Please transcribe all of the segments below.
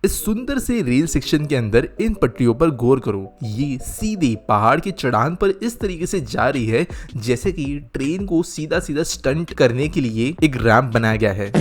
इस सुंदर से रेल सेक्शन के अंदर इन पटरियों पर गौर करो। ये सीधे पहाड़ की चढ़ान पर इस तरीके से जा रही है जैसे कि ट्रेन को सीधा सीधा स्टंट करने के लिए एक रैंप बनाया गया है,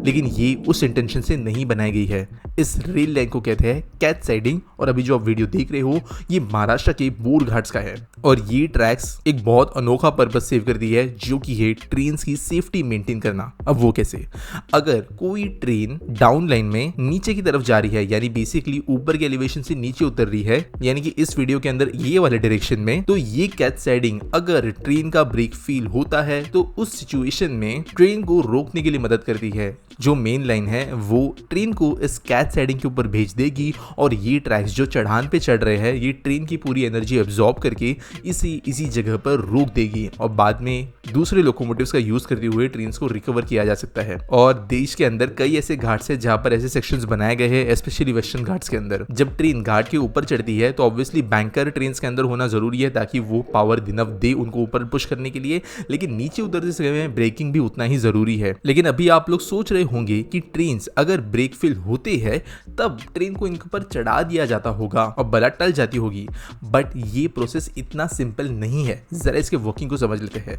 लेकिन ये उस इंटेंशन से नहीं बनाई गई है। इस रेल लाइन को कहते हैं कैट साइडिंग, और अभी जो आप वीडियो देख रहे हो ये महाराष्ट्र के बोर घाट्स का है। और ये ट्रैक्स एक बहुत अनोखा पर्पस सेव कर दी है, जो कि है ट्रेन की सेफ्टी मेंटेन करना। अब वो कैसे? अगर कोई ट्रेन डाउन लाइन में नीचे की तरफ जा रही है, यानी बेसिकली ऊपर के एलिवेशन से नीचे उतर रही है, यानी कि इस वीडियो के अंदर ये वाले डायरेक्शन में, तो ये कैट साइडिंग अगर ट्रेन का ब्रेक फील होता है तो उस सिचुएशन में ट्रेन को रोकने के लिए मदद करती है। जो मेन लाइन है वो ट्रेन को इस कैट साइडिंग के ऊपर भेज देगी, और ये ट्रैक्स जो चढ़ान पे चढ़ रहे हैं ये ट्रेन की पूरी एनर्जी एब्जॉर्ब करके इसी जगह पर रोक देगी, और बाद में दूसरे लोकोमोटिव्स का यूज करते हुए ट्रेन को रिकवर किया जा सकता है। और देश के अंदर कई ऐसे घाट्स हैं जहां पर ऐसे सेक्शंस बनाए गए हैं, स्पेशली वेस्टर्न घाट्स के अंदर। जब ट्रेन घाट के ऊपर चढ़ती है तो ऑब्वियसली बैंकर ट्रेन के अंदर होना जरूरी है, ताकि वो पावर दिनव दे उनको ऊपर पुश करने के लिए, लेकिन नीचे उतरते समय ब्रेकिंग भी उतना ही जरूरी है। लेकिन अभी आप लोग सोच रहे होंगे कि ट्रेन अगर ब्रेक फेल होते हैं तब ट्रेन को इनके ऊपर चढ़ा दिया जाता होगा और बला टल जाती होगी, बट ये प्रोसेस इतना सिंपल नहीं है। जरा इसके वर्किंग को समझ लेते हैं।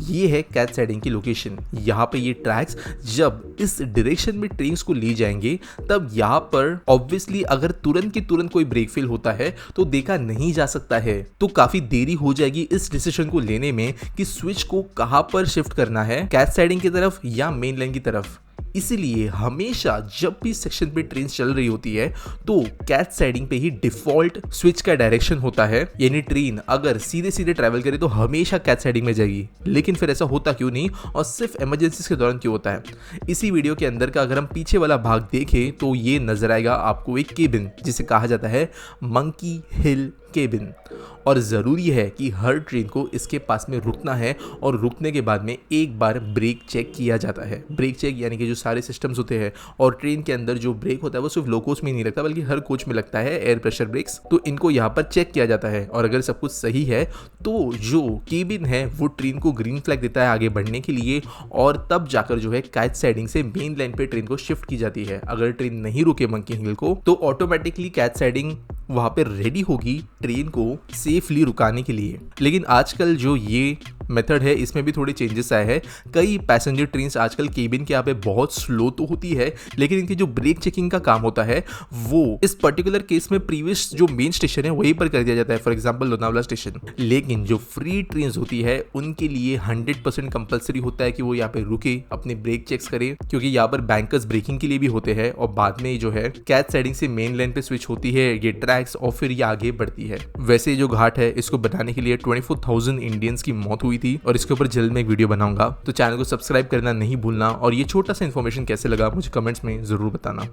ये है कैट साइडिंग की लोकेशन। यहाँ पे ये ट्रैक्स जब इस डायरेक्शन में ट्रेन को ले जाएंगे तब यहाँ पर ऑब्वियसली अगर तुरंत के तुरंत कोई ब्रेक फेल होता है तो देखा नहीं जा सकता है, तो काफी देरी हो जाएगी इस डिसीजन को लेने में कि स्विच को कहां पर शिफ्ट करना है, कैट साइडिंग की तरफ या मेन लाइन की तरफ। इसीलिए हमेशा जब भी सेक्शन पे ट्रेन चल रही होती है तो कैट साइडिंग पे ही डिफॉल्ट स्विच का डायरेक्शन होता है, यानी ट्रेन अगर सीधे सीधे ट्रैवल करे तो हमेशा कैट साइडिंग में जाएगी। लेकिन फिर ऐसा होता क्यों नहीं, और सिर्फ इमरजेंसीज के दौरान क्यों होता है? इसी वीडियो के अंदर का अगर हम पीछे वाला भाग देखें तो ये नजर आएगा आपको एक केबिन, जिसे कहा जाता है मंकी हिल केबिन। और ज़रूरी है कि हर ट्रेन को इसके पास में रुकना है, और रुकने के बाद में एक बार ब्रेक चेक किया जाता है। ब्रेक चेक यानी कि जो सारे सिस्टम्स होते हैं, और ट्रेन के अंदर जो ब्रेक होता है वो सिर्फ लोकोस में नहीं लगता बल्कि हर कोच में लगता है, एयर प्रेशर ब्रेक्स। तो इनको यहाँ पर चेक किया जाता है, और अगर सब कुछ सही है तो जो केबिन है वो ट्रेन को ग्रीन फ्लैग देता है आगे बढ़ने के लिए, और तब जाकर जो है कैट साइडिंग से मेन लाइन पे ट्रेन को शिफ्ट की जाती है। अगर ट्रेन नहीं रुके मंकी हिल को तो ऑटोमेटिकली कैट साइडिंग वहां पे रेडी होगी ट्रेन को सेफली रुकाने के लिए। लेकिन आजकल जो ये मेथड है इसमें भी थोड़े चेंजेस आए हैं। कई पैसेंजर ट्रेन्स आजकल केबिन के यहाँ पे बहुत स्लो तो होती है, लेकिन इनकी जो ब्रेक चेकिंग का काम होता है वो इस पर्टिकुलर केस में प्रीवियस जो मेन स्टेशन है वहीं पर कर दिया जाता है, फॉर एग्जांपल लोनावला स्टेशन। लेकिन जो फ्री ट्रेन होती है उनके लिए 100% कंपलसरी होता है कि वो यहाँ पे रुके, अपने ब्रेक चेक्स करे, क्योंकि यहाँ पर बैंकर्स ब्रेकिंग के लिए भी होते हैं, और बाद में जो है कैट साइडिंग से मेन लाइन पे स्विच होती है ये ट्रैक्स, और फिर ये आगे बढ़ती है। वैसे जो घाट है इसको बनाने के लिए 24,000 इंडियंस की मौत हुई थी, और इसके ऊपर जल्द में एक वीडियो बनाऊंगा। तो चैनल को सब्सक्राइब करना नहीं भूलना, और ये छोटा सा इन्फॉर्मेशन कैसे लगा मुझे कमेंट्स में जरूर बताना।